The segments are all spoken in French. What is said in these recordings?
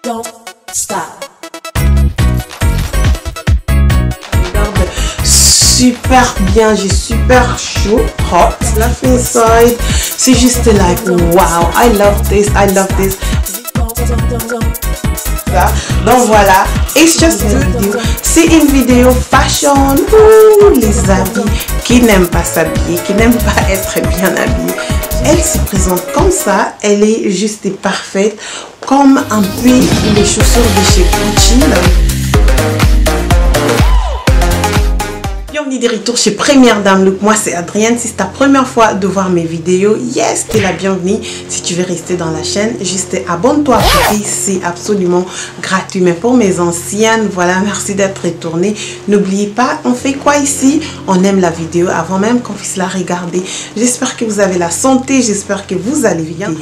Don't stop. Super bien, j'ai super chaud, hot, left inside. C'est juste like wow, I love this, I love this. Donc voilà, it's just a video. C'est une vidéo fashion. Ouh, les habits, qui n'aiment pas s'habiller, qui n'aiment pas être bien habillés. Elle se présente comme ça, elle est juste et parfaite, comme un peu les chaussures de chez Gucci. Bienvenue de retour chez Première Dame Look. Moi c'est Adrienne. Si c'est ta première fois de voir mes vidéos, yes, t'es la bienvenue. Si tu veux rester dans la chaîne, juste abonne-toi à côté, c'est absolument gratuit. Mais pour mes anciennes, voilà, merci d'être retourné. N'oubliez pas, on fait quoi ici? On aime la vidéo avant même qu'on puisse la regarder. J'espère que vous avez la santé, j'espère que vous allez bien.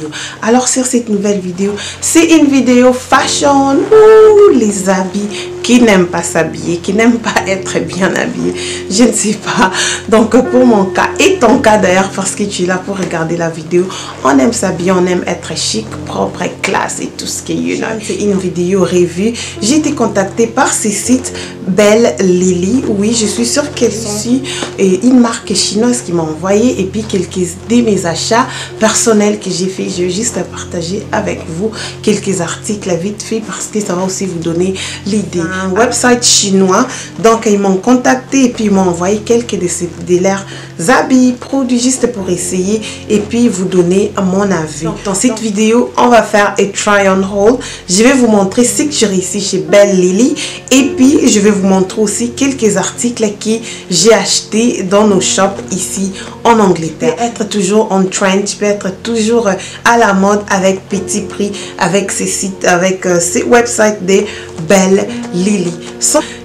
Alors sur cette nouvelle vidéo, c'est une vidéo fashion. Ouh, les habits, qui n'aiment pas s'habiller, qui n'aiment pas être bien habillé, je ne sais pas. Donc pour mon cas et ton cas d'ailleurs, parce que tu es là pour regarder la vidéo, on aime s'habiller, on aime être chic, propre et classe et tout ce qui est, you know. C'est une vidéo revue. J'ai été contactée par ces sites Belle Lily. Oui, je suis sûre qu'elle suit une marque chinoise qui m'a envoyé, et puis quelques de mes achats personnels que j'ai fait. Je vais juste partager avec vous quelques articles vite fait parce que ça va aussi vous donner l'idée. Un website chinois, donc ils m'ont contacté et puis ils m'ont envoyé quelques de leurs habits, produits juste pour essayer et puis vous donner mon avis. Donc, dans cette vidéo, on va faire un try on haul. Je vais vous montrer ce que j'ai réussi chez Belle Lily et puis je vais vous montrer aussi quelques articles que j'ai achetés dans nos shops ici en Angleterre. Tu peux être toujours on trend, tu peux être toujours à la mode avec petit prix, avec ces sites, avec ces websites de Belle Lily.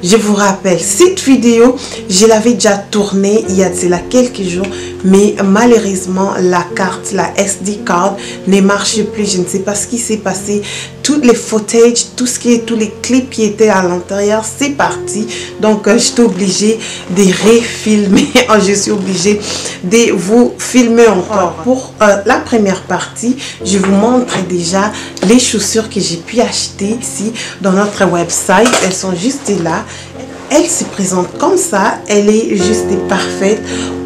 Je vous rappelle, cette vidéo, je l'avais déjà tournée il y a de cela quelques jours, mais malheureusement la carte, la SD card ne marche plus. Je ne sais pas ce qui s'est passé. Tous les footage, tous les clips qui étaient à l'intérieur, c'est parti. Donc je suis obligée de refilmer. Je suis obligée de vous filmer encore. Pour la première partie, je vous montre déjà les chaussures que j'ai pu acheter ici dans notre website. Elles sont juste là. Elle se présente comme ça, elle est juste parfaite,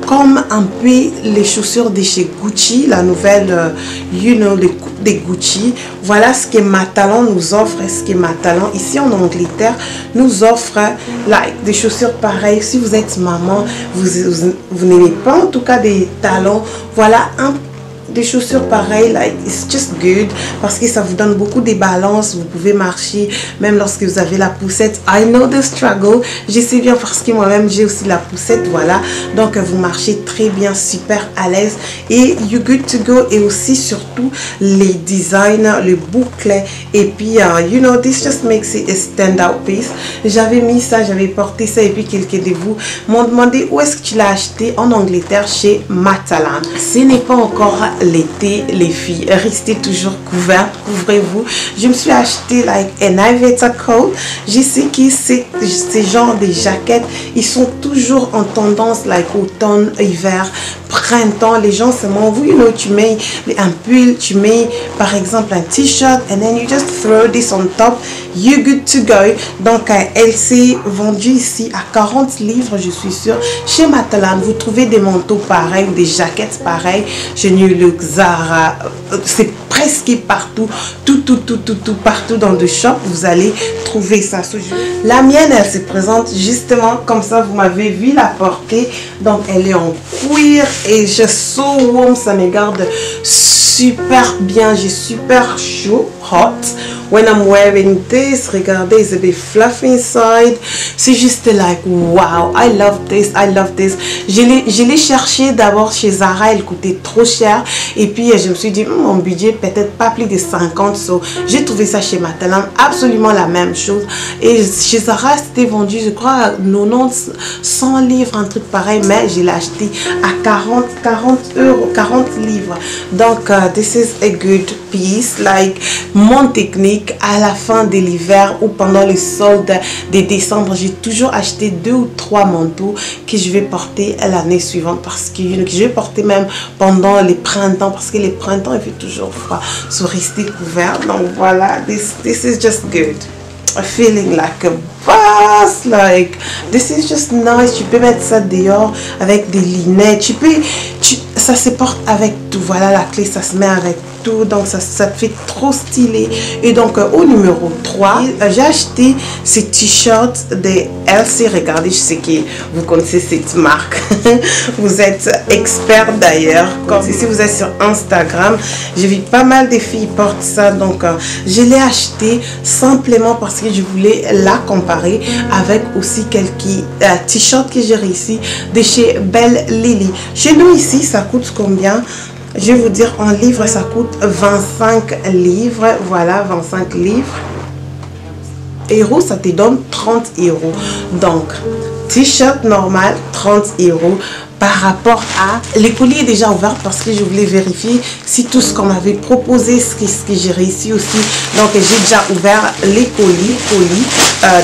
comme un peu les chaussures de chez Gucci, la nouvelle, you know, de Gucci. Voilà ce que Matalan nous offre, ce que Matalan ici en Angleterre nous offre, like, des chaussures pareilles. Si vous êtes maman, vous n'aimez pas en tout cas des talons, voilà des chaussures pareilles, like it's just good parce que ça vous donne beaucoup de balance. Vous pouvez marcher même lorsque vous avez la poussette. I know the struggle, je sais bien parce que moi-même j'ai aussi la poussette, voilà. Donc vous marchez très bien, super à l'aise et you good to go. Et aussi surtout les designs, le boucle et puis you know, this just makes it a stand-out piece. J'avais mis ça, j'avais porté ça et puis quelques de vous m'ont demandé où est-ce que tu l'as acheté en Angleterre chez Matalan. Ce n'est pas encore l'été, les filles, restez toujours couvertes, couvrez-vous. Je me suis acheté like an Iveta coat. Je sais que ces genres de jaquettes, ils sont toujours en tendance, like automne, hiver, printemps. Les gens se demandent, you know, tu mets un pull, tu mets par exemple un t-shirt and then you just throw this on top, you good to go. Donc elle s'est vendue ici à 40 livres, je suis sûre. Chez Matalan, vous trouvez des manteaux pareils, des jaquettes pareilles. Chez New Look, Zara, c'est presque partout, tout partout dans le shop, vous allez trouver ça. La mienne, elle se présente justement comme ça, vous m'avez vu la porter, donc elle est en cuir et je so warm, ça me garde super bien, j'ai super chaud, hot. When I'm wearing this, regardez, it's a bit fluffy inside. C'est juste like, wow, I love this, I love this. Je l'ai cherché d'abord chez Zara, elle coûtait trop cher. Et puis, je me suis dit, mon budget peut-être pas plus de 50. So, j'ai trouvé ça chez Matalan, absolument la même chose. Et chez Zara, c'était vendu, je crois, à 90, 100 livres, un truc pareil. Mais je l'ai acheté à 40 euros, 40 livres. Donc, this is a good piece. Like, mon technique, à la fin de l'hiver ou pendant les soldes de décembre, j'ai toujours acheté 2 ou 3 manteaux que je vais porter l'année suivante parce que je vais porter même pendant les printemps parce que les printemps il fait toujours froid. sont restés couverts. Donc voilà, this is just good. Feeling like a boss, like this is just nice. Tu peux mettre ça dehors avec des lunettes, ça se porte avec tout. Voilà, la clé, ça se met avec tout, donc ça te fait trop stylé. Et donc au numéro 3, j'ai acheté ces t-shirts de LC. Regardez, je sais que vous connaissez cette marque. Vous êtes expert d'ailleurs. Si vous êtes sur Instagram, j'ai vu pas mal de filles portent ça, donc je l'ai acheté simplement parce que je voulais la comparer avec aussi quelques t-shirts que j'ai réussi de chez Belle Lily. Chez nous ici, ça coûte combien? Je vais vous dire, en livres, ça coûte 25 livres. Voilà, 25 livres. Euros, ça te donne 30 euros. Donc, t-shirt normal, 30 euros. Par rapport à... Le colis est déjà ouvert parce que je voulais vérifier si tout ce qu'on m'avait proposé, ce que j'ai réussi aussi. Donc, j'ai déjà ouvert les colis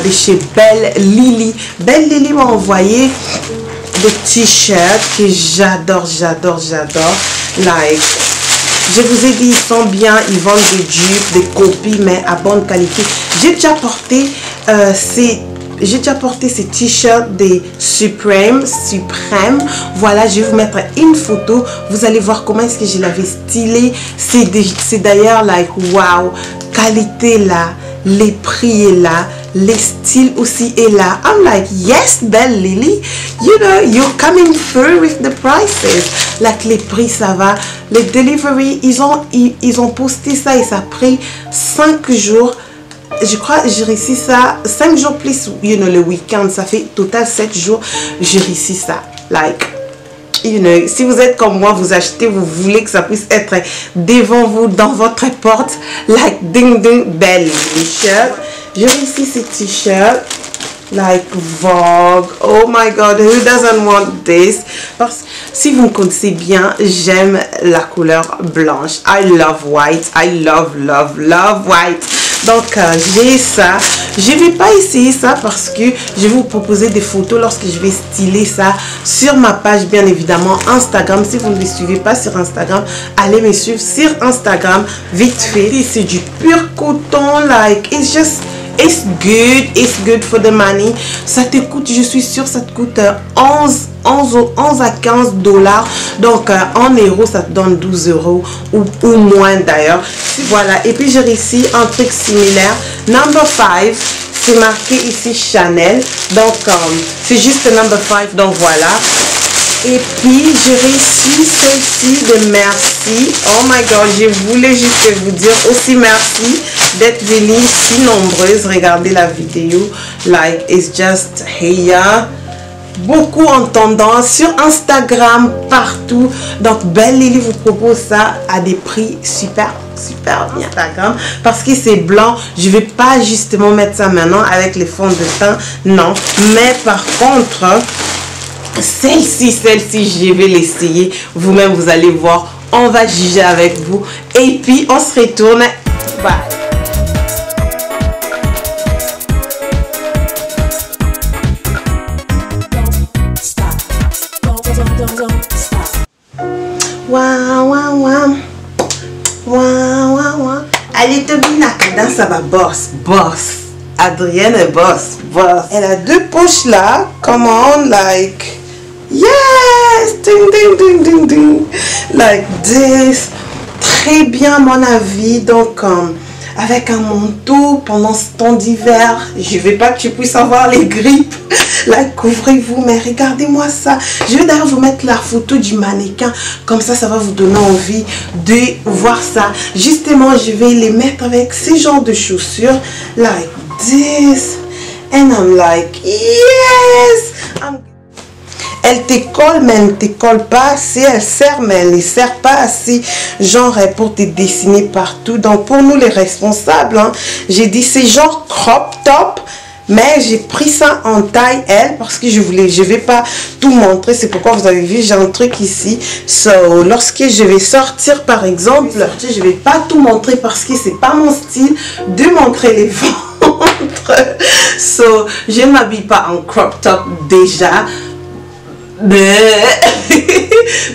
de chez Belle Lily. Belle Lily m'a envoyé des t-shirts que j'adore. Like, je vous ai dit, ils sont bien, ils vendent des dupes, des copies, mais à bonne qualité. J'ai déjà porté ces t-shirts des Supreme. Voilà, je vais vous mettre une photo. Vous allez voir comment est-ce que je l'avais stylé. C'est d'ailleurs like wow, qualité là, les prix est là, les styles aussi est là. I'm like, yes, Belle Lily, you know, you're coming through with the prices. Like, les prix, ça va. Les delivery, ils ont posté ça et ça a pris 5 jours. Je crois j'ai réussi ça 5 jours plus, you know, le week-end. Ça fait total 7 jours. J'ai réussi ça. Like, you know, si vous êtes comme moi, vous achetez, vous voulez que ça puisse être devant vous, dans votre porte. Like, ding ding, Belle t-shirt. J'ai réussi ces t-shirts. Like Vogue. Oh my god, who doesn't want this? Parce que si vous me connaissez bien, j'aime la couleur blanche. I love white. I love white. Donc j'ai ça. Je vais pas essayer ça parce que je vais vous proposer des photos lorsque je vais styler ça sur ma page, bien évidemment Instagram. Si vous ne me suivez pas sur Instagram, allez me suivre sur Instagram vite fait. C'est du pur coton, like it's good for the money. Ça te coûte, je suis sûre, ça te coûte 11 à 15 dollars. Donc en euros, ça te donne 12 euros ou moins d'ailleurs. Voilà, et puis j'ai réussi un truc similaire. Number 5, c'est marqué ici Chanel. Donc c'est juste number 5, donc voilà. Et puis j'ai réussi celle-ci de merci. Oh my god, je voulais juste vous dire aussi merci d'être venus si nombreuses. Regardez la vidéo. Like, it's just here. Beaucoup en tendance sur Instagram, partout. Donc Belle Lily vous propose ça à des prix super bien. Instagram, parce que c'est blanc. Je vais pas justement mettre ça maintenant avec les fonds de teint, non. Mais par contre, celle-ci, je vais l'essayer. Vous-même, vous allez voir. On va juger avec vous. Et puis, on se retourne. Bye. Allez, Tobina, ça va boss. Adrienne est boss. Elle a 2 poches là. Come on, like, yes, ding. Like this. Très bien, à mon avis. Donc, avec un manteau pendant ce temps d'hiver, je vais pas que tu puisses avoir les grippes. Like, couvrez-vous, mais regardez-moi ça. Je vais d'ailleurs vous mettre la photo du mannequin. Comme ça, ça va vous donner envie de voir ça. Justement, je vais les mettre avec ces genres de chaussures. Like this. And I'm like, yes. Elle te colle, mais elle ne te colle pas assez. Elle serre, mais elle ne serre pas assez. Genre pour te dessiner partout. Donc, pour nous les responsables, hein, j'ai dit c'est genre crop top. Mais j'ai pris ça en taille L parce que je vais pas tout montrer. C'est pourquoi vous avez vu, j'ai un truc ici. So, lorsque je vais sortir par exemple, je vais pas tout montrer parce que c'est pas mon style de montrer les ventres. So, je ne m'habille pas en crop top déjà.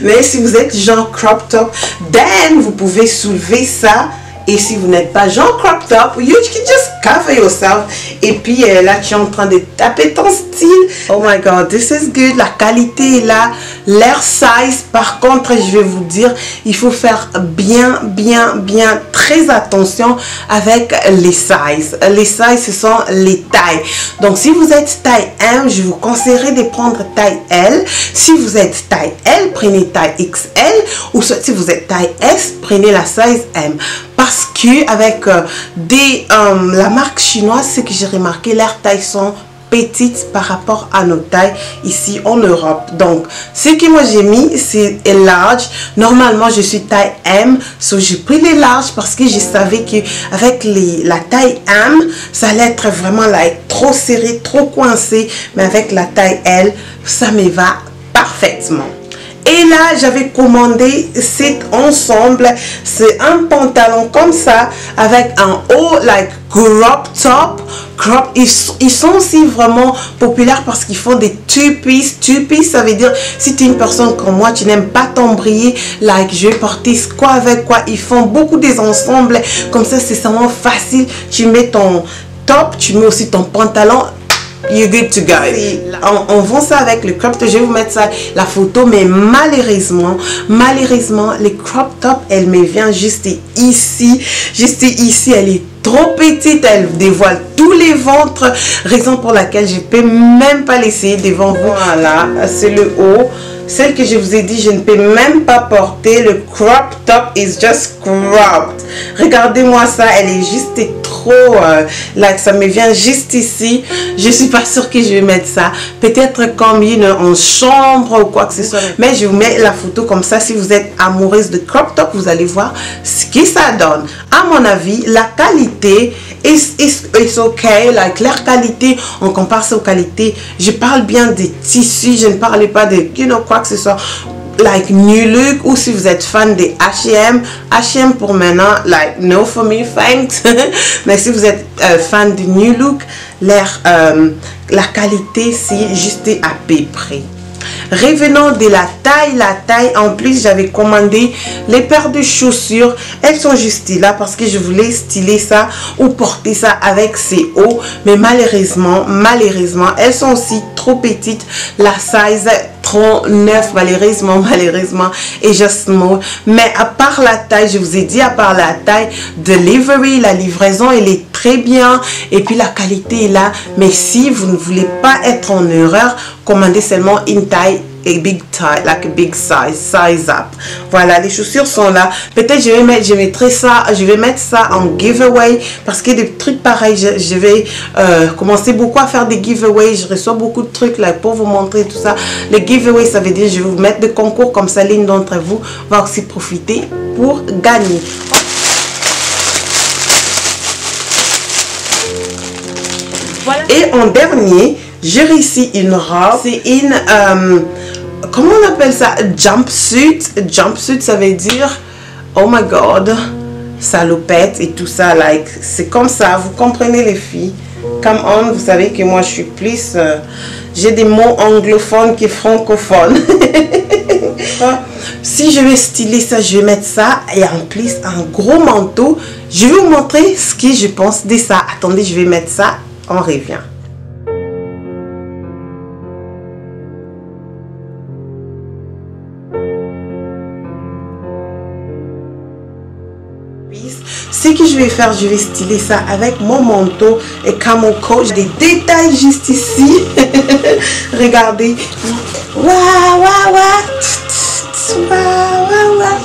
Mais si vous êtes genre crop top, then vous pouvez soulever ça. Et si vous n'êtes pas genre crop top, you can just cover yourself. Et puis là, tu es en train de taper ton style. Oh my god, this is good. La qualité est là. L'air size, par contre, je vais vous dire, il faut faire bien, très attention avec les sizes. Les sizes, ce sont les tailles. Donc, si vous êtes taille M, je vous conseillerais de prendre taille L. Si vous êtes taille L, prenez taille XL. Ou soit si vous êtes taille S, prenez la size M. Parce que avec la marque chinoise, ce que j'ai remarqué, leurs tailles sont petites par rapport à nos tailles ici en Europe. Donc, ce que moi j'ai mis, c'est large. Normalement, je suis taille M. So, j'ai pris les larges parce que je savais que avec la taille M, ça allait être vraiment trop serré, trop coincé. Mais avec la taille L, ça me va parfaitement. Et là, j'avais commandé cet ensemble. C'est un pantalon comme ça avec un haut crop top. Ils sont aussi vraiment populaires parce qu'ils font des two-piece. Two-piece, ça veut dire si tu es une personne comme moi, tu n'aimes pas t'embrayer, je vais porter quoi avec quoi. Ils font beaucoup des ensembles comme ça, c'est vraiment facile. Tu mets ton top, tu mets aussi ton pantalon. You're good to go. On vend ça avec le crop top. Je vais vous mettre ça, la photo, mais malheureusement, les crop top, elle me vient juste ici. Elle est trop petite, elle dévoile tous les ventres, raison pour laquelle je ne peux même pas l'essayer devant vous. Voilà, c'est le haut. Celle que je vous ai dit, je ne peux même pas porter. Le crop top is just cropped. Regardez-moi ça, elle est juste trop... ça me vient juste ici. Je suis pas sûre que je vais mettre ça. Peut-être comme en chambre ou quoi que ce soit. Mais je vous mets la photo comme ça. Si vous êtes amoureuse de crop top, vous allez voir ce que ça donne. À mon avis, la qualité it's okay. Leur qualité, on compare ça aux qualités. Je parle bien des tissus. Je ne parle pas de quoi que ce soit. New Look, ou si vous êtes fan des H&M pour maintenant, no for me, thanks. Mais si vous êtes fan de New Look, la qualité, c'est juste à peu près. Revenons de la taille. En plus, j'avais commandé les paires de chaussures. Elles sont juste là parce que je voulais styler ça ou porter ça avec ces hauts. Mais malheureusement, elles sont aussi trop petites. La size 39, malheureusement, et just small. Mais à part la taille, je vous ai dit, à part la taille, delivery, la livraison, elle est très bien. Et puis la qualité est là. Mais si vous ne voulez pas être en erreur, commandez seulement une taille et big taille, big size up. Voilà, les chaussures sont là. Peut-être je vais mettre ça en giveaway parce que des trucs pareils, je vais commencer beaucoup à faire des giveaways. Je reçois beaucoup de trucs pour vous montrer tout ça. Les giveaways, ça veut dire je vais vous mettre des concours comme ça. L'une d'entre vous va aussi profiter pour gagner. Voilà. Et en dernier, j'ai réussi une robe. C'est une comment on appelle ça? Jumpsuit. Jumpsuit, ça veut dire oh my god, salopette et tout ça. C'est comme ça, vous comprenez les filles. Come on, vous savez que moi je suis plus j'ai des mots anglophones que francophones. Si je vais styler ça, je vais mettre ça et en plus un gros manteau. Je vais vous montrer ce que je pense de ça. Attendez, je vais mettre ça, on revient. Ce que je vais faire, je vais styler ça avec mon manteau et camel coat. J'ai des détails juste ici. Regardez.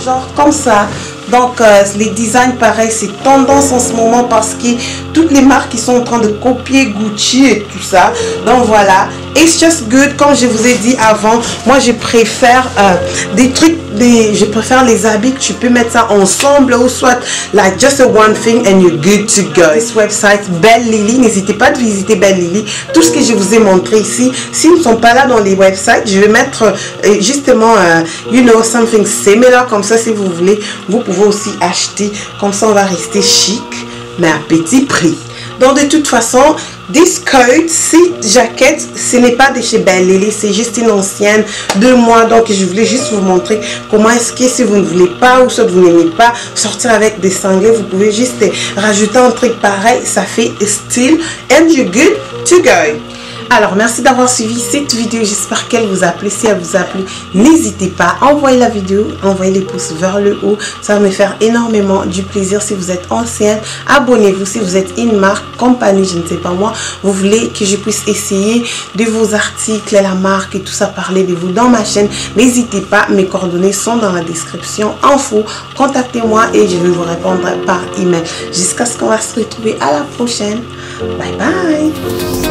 Genre comme ça. Donc les designs pareils, c'est tendance en ce moment parce que toutes les marques qui sont en train de copier Gucci et tout ça. Donc voilà, it's just good. Comme je vous ai dit avant, moi je préfère des trucs, je préfère les habits que tu peux mettre ça ensemble ou soit just a one thing and you're good to go. This website Belle Lily, n'hésitez pas de visiter Belle Lily. Tout ce que je vous ai montré ici, s'ils ne sont pas là dans les websites, je vais mettre justement something similar comme ça. Si vous voulez, vous pouvez aussi acheter, comme ça on va rester chic mais à petit prix. Donc de toute façon, This coat, cette jaquette, ce n'est pas de chez Belle Lily, c'est juste une ancienne de moi. Donc je voulais juste vous montrer comment est-ce que si vous ne voulez pas ou soit vous n'aimez pas sortir avec des sangliers, vous pouvez juste rajouter un truc pareil, ça fait style and you're good to go. Alors, merci d'avoir suivi cette vidéo. J'espère qu'elle vous a plu. Si elle vous a plu, n'hésitez pas à envoyer la vidéo, envoyez les pouces vers le haut. Ça va me faire énormément du plaisir. Si vous êtes ancienne, abonnez-vous. Si vous êtes une marque, compagnie, je ne sais pas moi, vous voulez que je puisse essayer de vos articles, la marque et tout ça, parler de vous dans ma chaîne, n'hésitez pas. Mes coordonnées sont dans la description. Info, contactez-moi et je vais vous répondre par email. Jusqu'à ce qu'on va se retrouver à la prochaine. Bye bye.